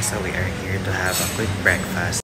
So we are here to have a quick breakfast.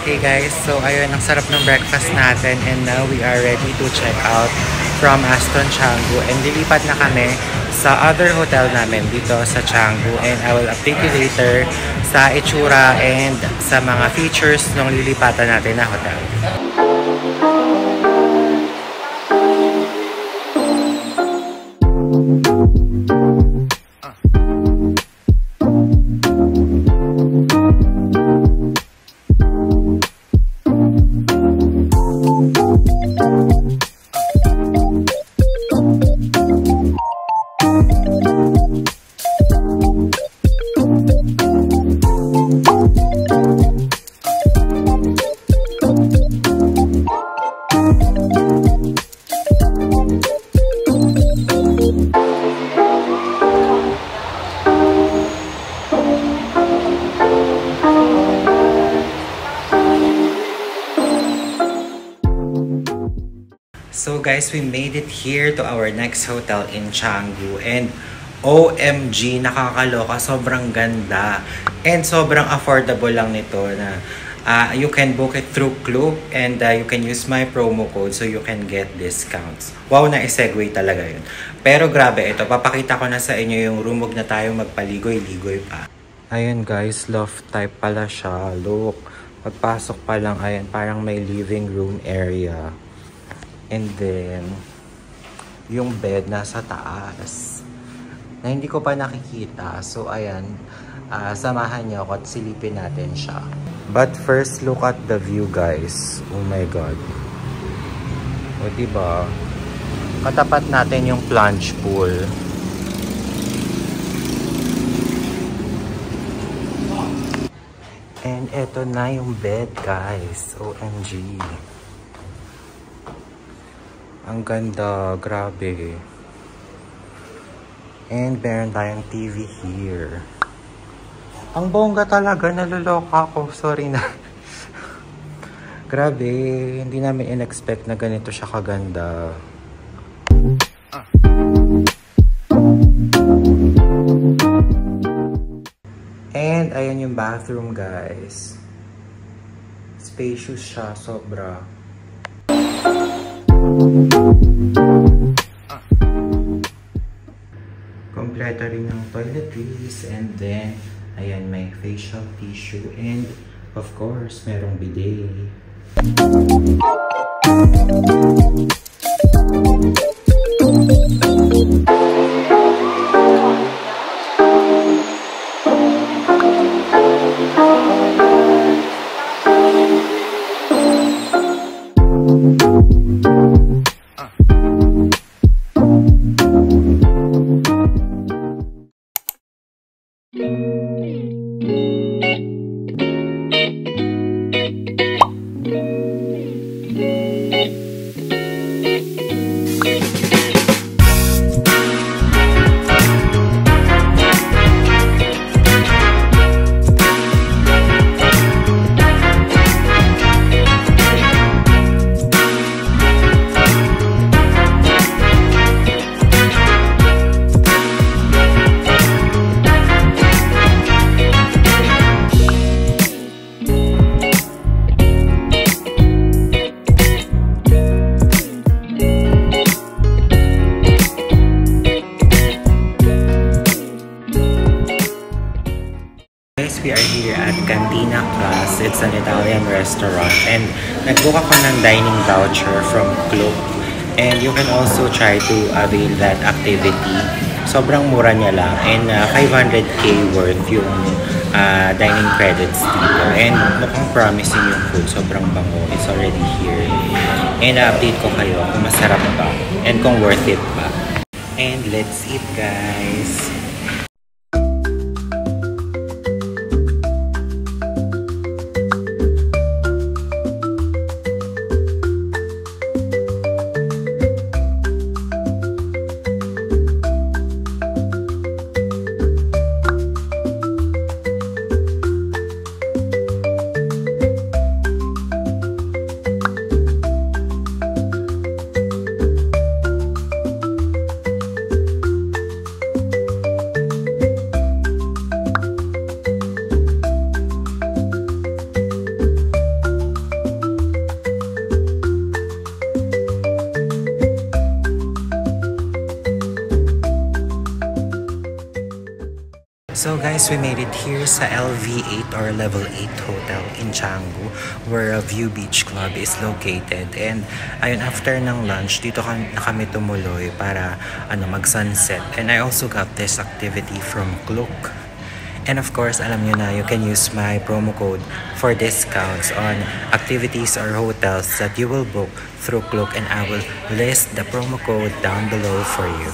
Okay guys, so ayun, ang sarap ng breakfast natin and now we are ready to check out from Aston Canggu and lilipat na kami sa other hotel namin dito sa Canggu and I will update you later sa itsura and sa mga features ng lilipatan natin na hotel. So guys, we made it here to our next hotel in Canggu and OMG, nakakaloka, sobrang ganda and sobrang affordable lang nito na you can book it through Klook and you can use my promo code so you can get discounts. Wow, na-segue talaga yun. Pero grabe, ito, papakita ko na sa inyo yung room, huwag na tayo magpaligoy-ligoy pa. Ayun guys, loft type pala siya. Look, pagpasok pa lang, ayan, parang may living room area. And then, yung bed nasa taas na hindi ko pa nakikita. So, ayan, samahan niyo ako at silipin natin siya. But first, look at the view, guys. Oh my God. O, diba? Katapat natin yung plunge pool. And eto na yung bed, guys. OMG. Ang ganda, grabe. And meron tayong TV here. Ang bongga talaga, naluloka ako. Sorry na. Grabe, hindi namin in-expect na ganito siya kaganda. And ayan yung bathroom, guys. Spacious siya, sobra. Kompleto rin ng toiletries and then ayan, may facial tissue and Of course, merong bidet. We are here at Cantina Class. It's an Italian restaurant and nag-book ako ng dining voucher from Klook, and you can also try to avail that activity. Sobrang mura niya lang, and 500k worth yung dining credits dito, and mukhang promising yung food. Sobrang bango. It's already here, and update ko kayo kung masarap ba and kung worth it ba. And let's eat, guys. So guys, we made it here sa LV8 or Level 8 Hotel in Canggu, where View Beach Club is located. And ayun, after ng lunch, dito na kami tumuloy para mag-sunset. And I also got this activity from Klook. And of course, alam nyo na, you can use my promo code for discounts on activities or hotels that you will book through Klook, and I will list the promo code down below for you.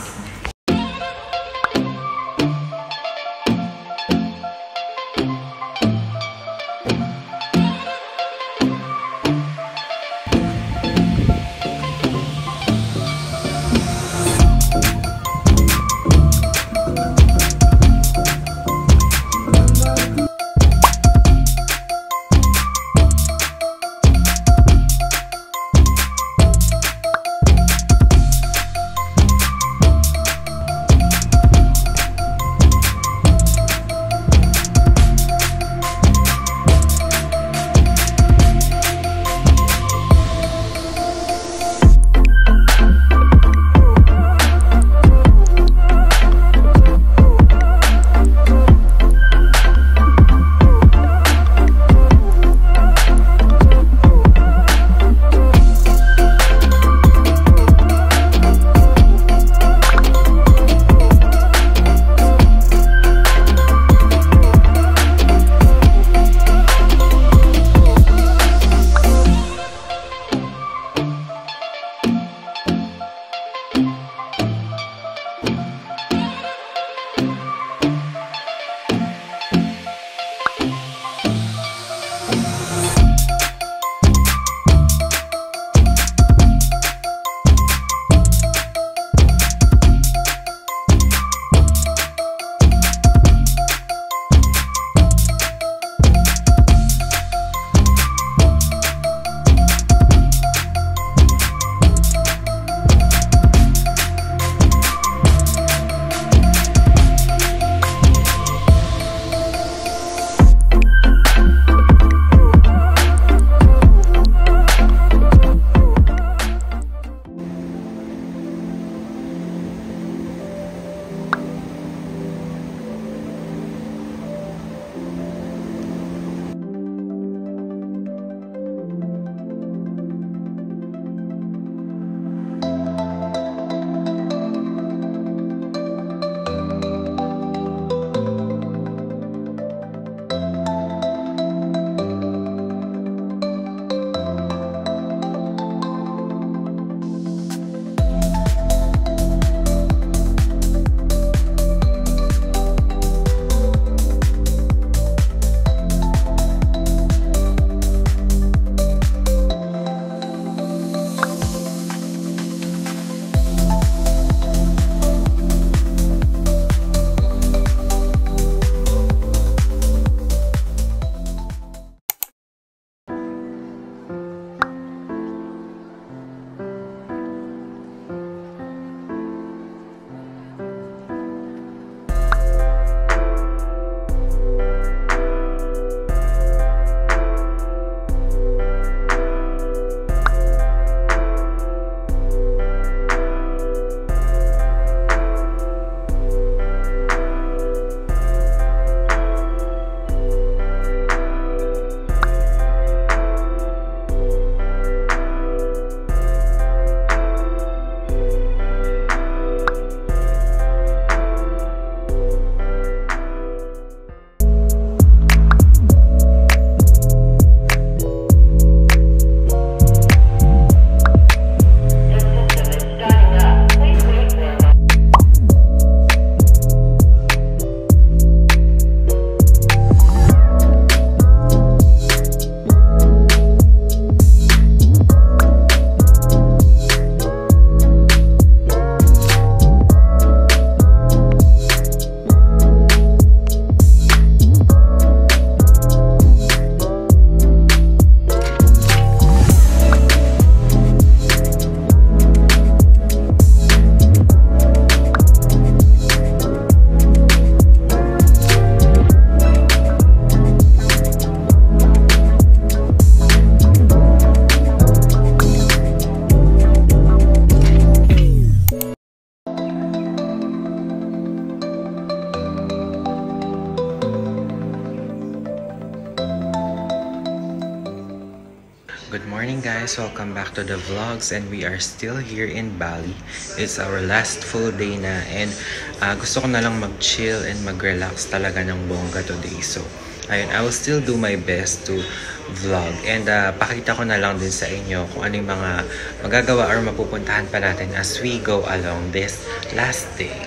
Good morning guys, welcome back to the vlogs and we are still here in Bali. It's our last full day na and gusto ko na lang mag-chill and mag-relax talaga ng bongga today. So, ayun, I will still do my best to vlog and pakita ko na lang din sa inyo kung ano yung mga magagawa or mapupuntahan pa natin as we go along this last day.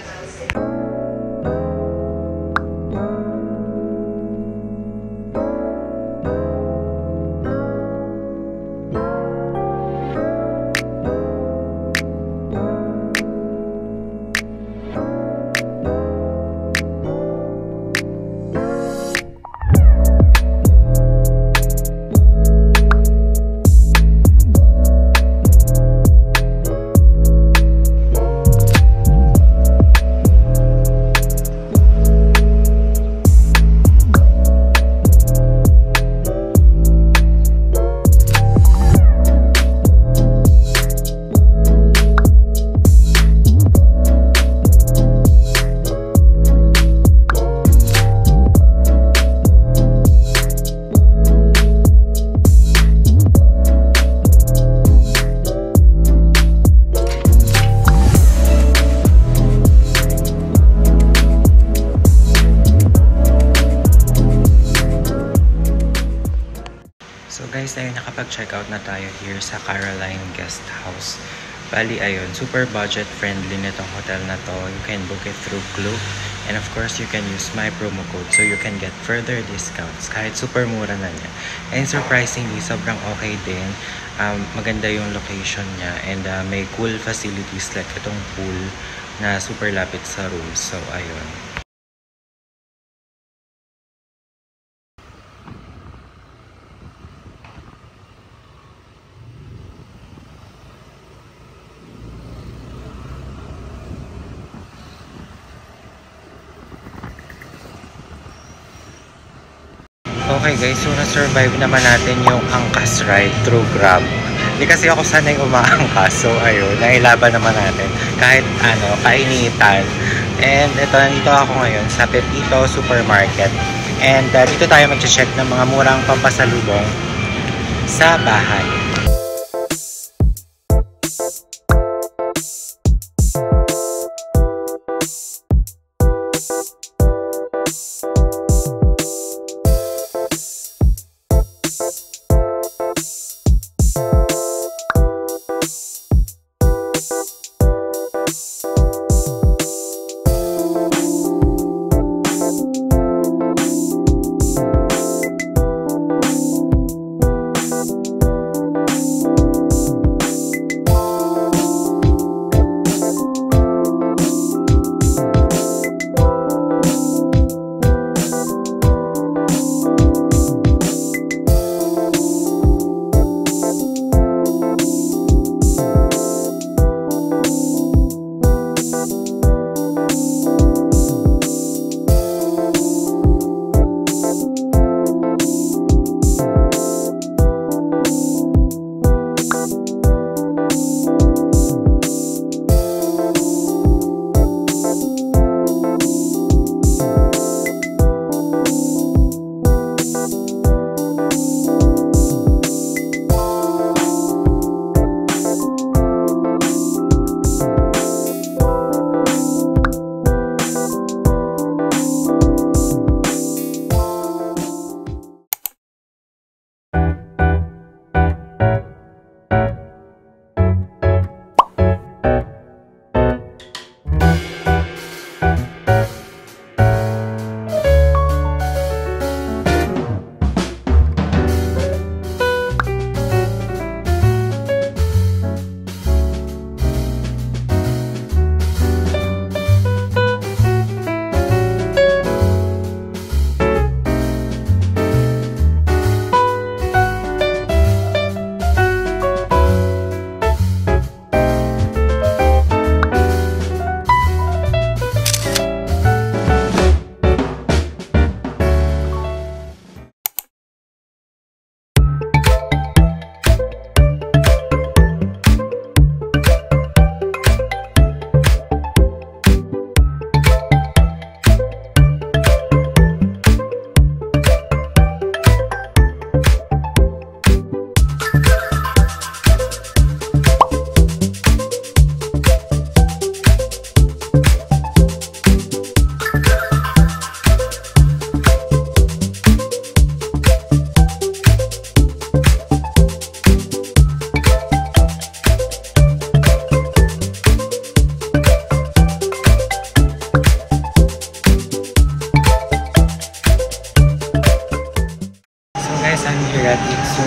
So guys, ayun, nakapag-check out na tayo here sa Caroline Guest House. Bali, ayun, super budget friendly nitong hotel na to. You can book it through Klook. And of course, you can use my promo code so you can get further discounts. Kahit super mura na niya. And surprisingly, sobrang okay din. Maganda yung location niya. And may cool facilities like itong pool na super lapit sa room. So, ayun. Okay guys, so na-survive naman natin yung angkas ride through Grab. Hindi kasi ako sanay umaangkas. So ayun, nailaban naman natin. Kahit kainitan. And ito, nandito ako ngayon sa Pepito Supermarket. And dito tayo mag-check ng mga murang pampasalubong sa bahay.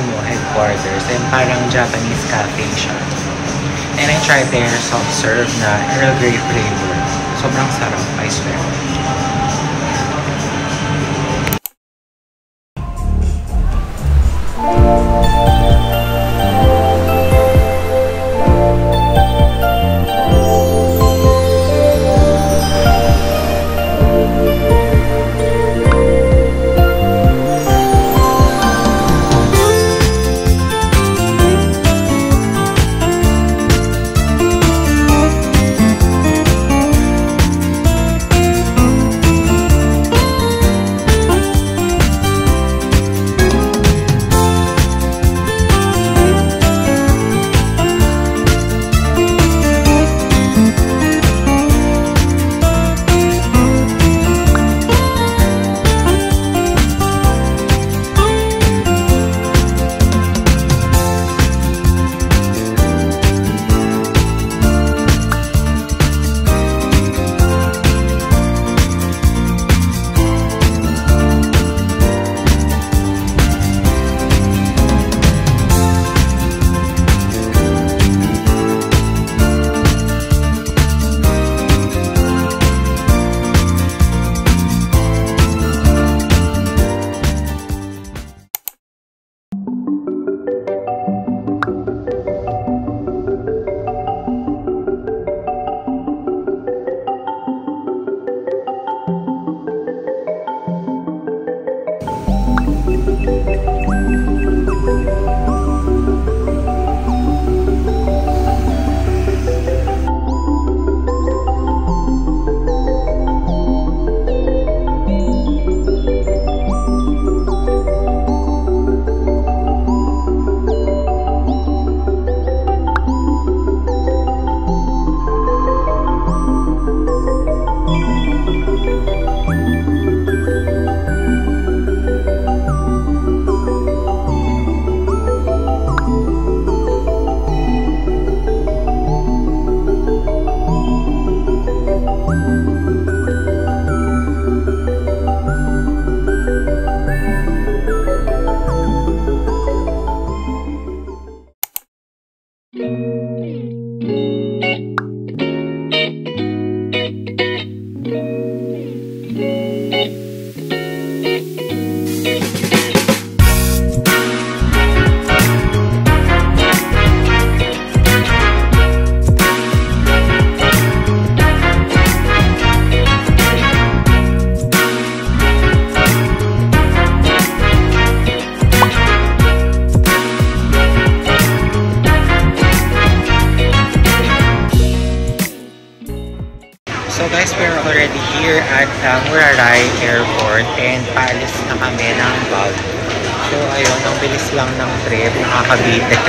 Kumu headquarters. And parang Japanese cafe siya. And I tried their soft serve na Earl Grey flavor. Sobrang sarap, I swear. So guys, we're already here at Muraray Airport and paalis na kami ng Baguio. So ayun, ang bilis lang ng trip, nakakabitin.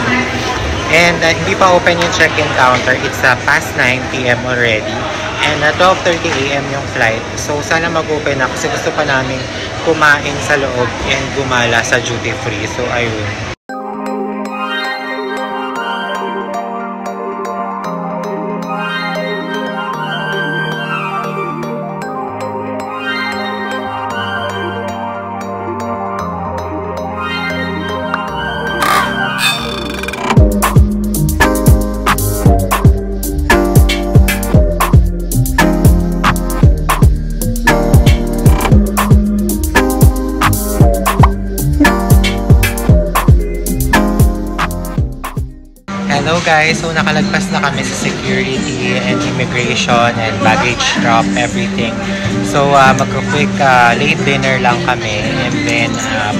And hindi pa open yung check-in counter. It's past 9 PM already. And 12:30 AM yung flight. So sana mag-open na kasi gusto pa namin kumain sa loob and gumala sa duty free. So ayun. Hello guys, so nakalagpas na kami sa security and immigration and baggage drop, everything. So magka-quick late dinner lang kami and then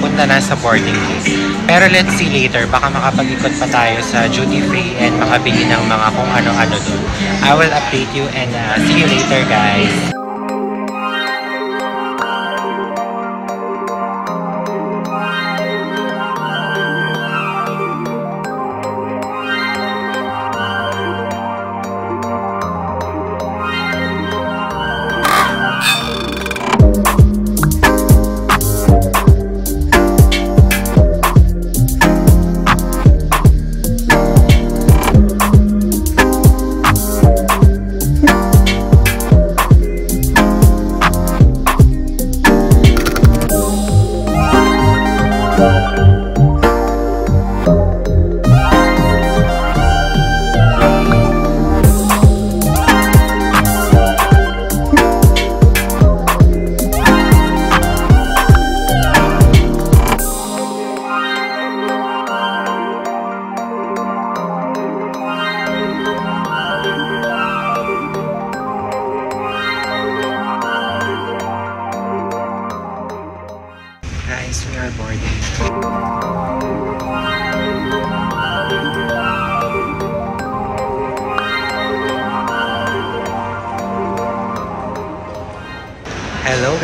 punta na sa boarding gate. Pero let's see later, baka makapag-ikot pa tayo sa duty free and makabili ng mga kung ano-ano doon. I will update you and see you later guys.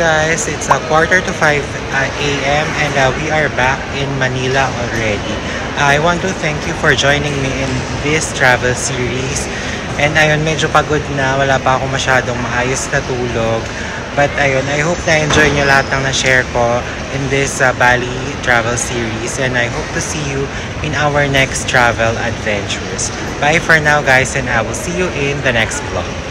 guys, it's a quarter to 5 a.m. and we are back in Manila already. I want to thank you for joining me in this travel series. And ayun, medyo pagod na, wala pa ako masyadong maayos na tulog. But ayun, I hope na-enjoy nyo lahat ng na-share ko in this Bali travel series. And I hope to see you in our next travel adventures. Bye for now guys, and I will see you in the next vlog.